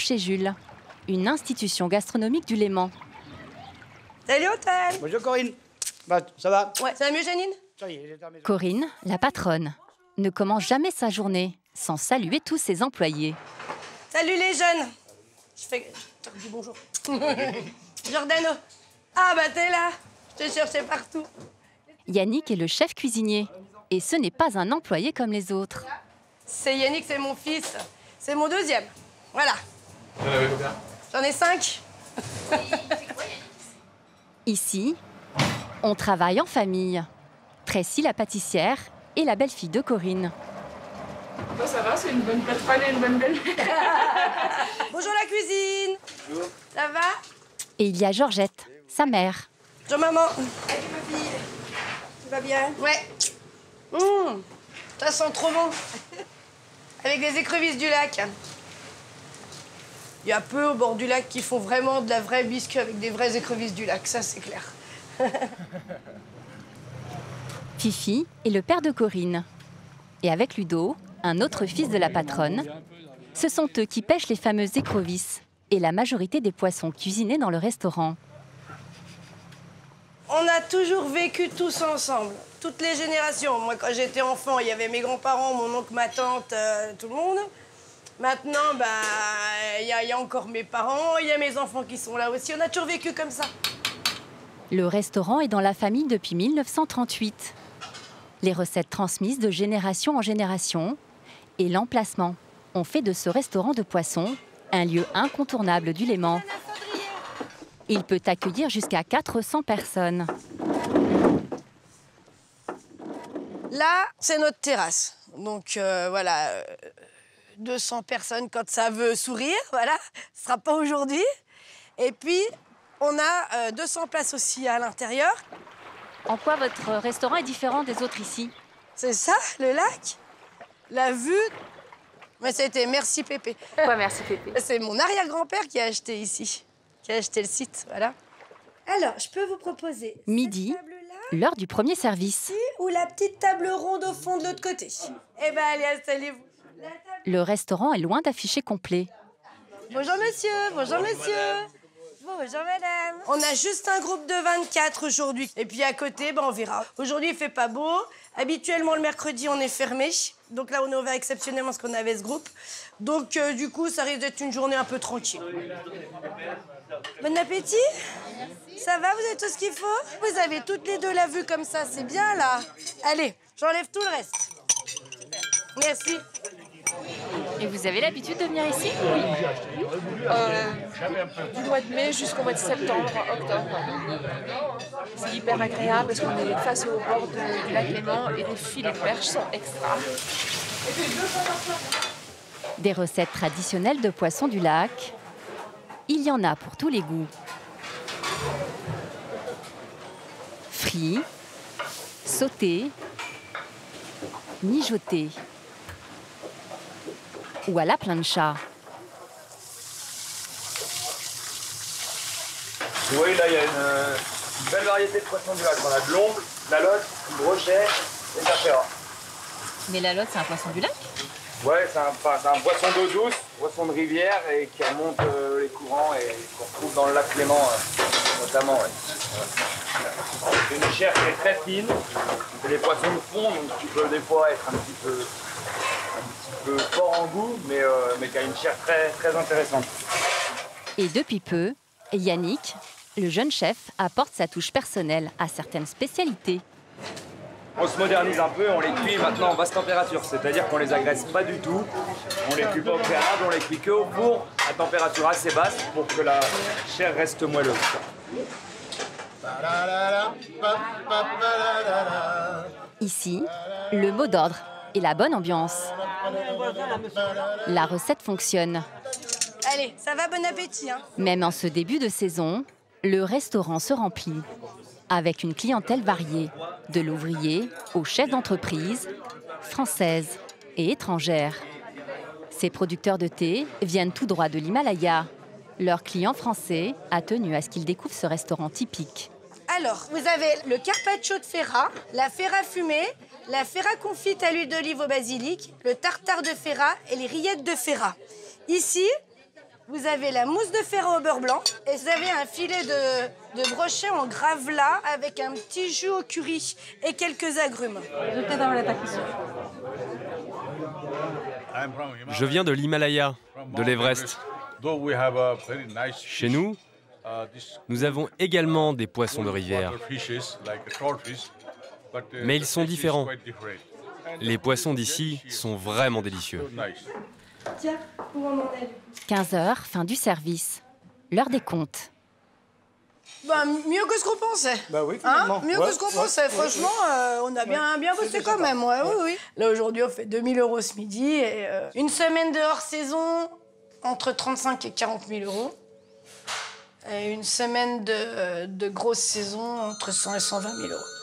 chez Jules, une institution gastronomique du Léman. Salut Hôtel. Bonjour Corinne. Bah, ça va? Ouais, ça va mieux Janine? Corinne, la patronne, ne commence jamais sa journée sans saluer tous ses employés. Salut les jeunes. Je dis bonjour. Giordano. Ah bah t'es là. Je te cherchais partout. Yannick est le chef cuisinier. Et ce n'est pas un employé comme les autres. C'est Yannick, c'est mon fils. C'est mon deuxième. Voilà. J'en avais combien? J'en ai 5. Ici, on travaille en famille. Tracy, la pâtissière, et la belle-fille de Corinne. Bon, ça va, c'est une bonne patronne et une bonne belle-mère. Bonjour la cuisine. Bonjour. Ça va? Et il y a Georgette, sa mère. Bonjour maman. Salut ma fille. Tu vas bien? Ouais. Ça sent trop bon. Avec des écrevisses du lac. Il y a peu au bord du lac qui font vraiment de la vraie biscuit avec des vraies écrevisses du lac, ça c'est clair. Fifi est le père de Corinne. Et avec Ludo, un autre fils de la patronne, ce sont eux qui pêchent les fameuses écrevisses et la majorité des poissons cuisinés dans le restaurant. On a toujours vécu tous ensemble, toutes les générations. Moi, quand j'étais enfant, il y avait mes grands-parents, mon oncle, ma tante, tout le monde. Maintenant, bah, il y a encore mes parents, il y a mes enfants qui sont là aussi. On a toujours vécu comme ça. Le restaurant est dans la famille depuis 1938. Les recettes transmises de génération en génération et l'emplacement ont fait de ce restaurant de poissons un lieu incontournable du Léman. Il peut accueillir jusqu'à 400 personnes. Là, c'est notre terrasse. Donc voilà, 200 personnes quand ça veut sourire, voilà. Ce sera pas aujourd'hui. Et puis, on a 200 places aussi à l'intérieur. En quoi votre restaurant est différent des autres ici? C'est ça, le lac. La vue. Mais c'était Merci Pépé. Pourquoi Merci Pépé? C'est mon arrière-grand-père qui a acheté ici, qui a acheté le site, voilà. Alors, je peux vous proposer Midi, cette table-là l'heure du premier service. ou la petite table ronde au fond de l'autre côté. Eh ben, allez, installez-vous. Le restaurant est loin d'afficher complet. Bonjour monsieur, bonjour monsieur. Bonjour madame. On a juste un groupe de 24 aujourd'hui. Et puis à côté, ben, on verra. Aujourd'hui, il fait pas beau. Habituellement, le mercredi, on est fermé. Donc là, on est ouvert exceptionnellement parce qu'on avait ce groupe. Donc du coup, ça risque d'être une journée un peu tranquille. Bon appétit. Merci. Ça va, vous avez tout ce qu'il faut? Vous avez toutes les deux la vue comme ça, c'est bien là. Allez, j'enlève tout le reste. Merci. Et vous avez l'habitude de venir ici? Du mois de mai jusqu'au mois de septembre, octobre. C'est hyper agréable parce qu'on est face au bord du lac Léman et les filets de perche sont extra. Des recettes traditionnelles de poissons du lac. Il y en a pour tous les goûts. Frits, sautés, mijotés ou à la plancha. Vous voyez là, il y a une belle variété de poissons du lac. On a de l'omble, de la lotte, du brochet et de la ferra. Mais la lotte, c'est un poisson du lac? Ouais, c'est un poisson d'eau douce, poisson de rivière et qui remonte les courants et qu'on retrouve dans le lac Léman notamment. Ouais. C'est une chair qui est très fine. C'est des poissons de fond, donc tu peux des fois être un petit peu fort en goût, mais qui a une chair très, très intéressante. Et depuis peu, Yannick, le jeune chef, apporte sa touche personnelle à certaines spécialités. On se modernise un peu, on les cuit maintenant en basse température, c'est-à-dire qu'on les agresse pas du tout, on les cuit pas au préalable, on les cuit que au four à température assez basse pour que la chair reste moelleuse. Ici, le mot d'ordre et la bonne ambiance. La recette fonctionne. Allez, ça va, bon appétit. Hein. Même en ce début de saison, le restaurant se remplit avec une clientèle variée, de l'ouvrier aux chefs d'entreprise, françaises et étrangères. Ces producteurs de thé viennent tout droit de l'Himalaya. Leur client français a tenu à ce qu'ils découvrent ce restaurant typique. Alors, vous avez le carpaccio de ferra, la ferra fumée, la ferra confite à l'huile d'olive au basilic, le tartare de ferra et les rillettes de ferra. Ici, Vous avez la mousse de Ferrand au beurre blanc et vous avez un filet de brochet en gravlat avec un petit jus au curry et quelques agrumes. Je viens de l'Himalaya, de l'Everest. Chez nous, nous avons également des poissons de rivière. Mais ils sont différents. Les poissons d'ici sont vraiment délicieux. Tiens, où on en est? 15 h, fin du service. L'heure des comptes. Bah, mieux que ce qu'on pensait. Bah oui, finalement. Mieux que ce qu'on pensait. Franchement, on a bien bossé quand même. Ouais, oui. Là, aujourd'hui, on fait 2000 € ce midi. Et, une semaine de hors-saison, entre 35 et 40 000 €. Et une semaine de grosse saison, entre 100 et 120 000 €.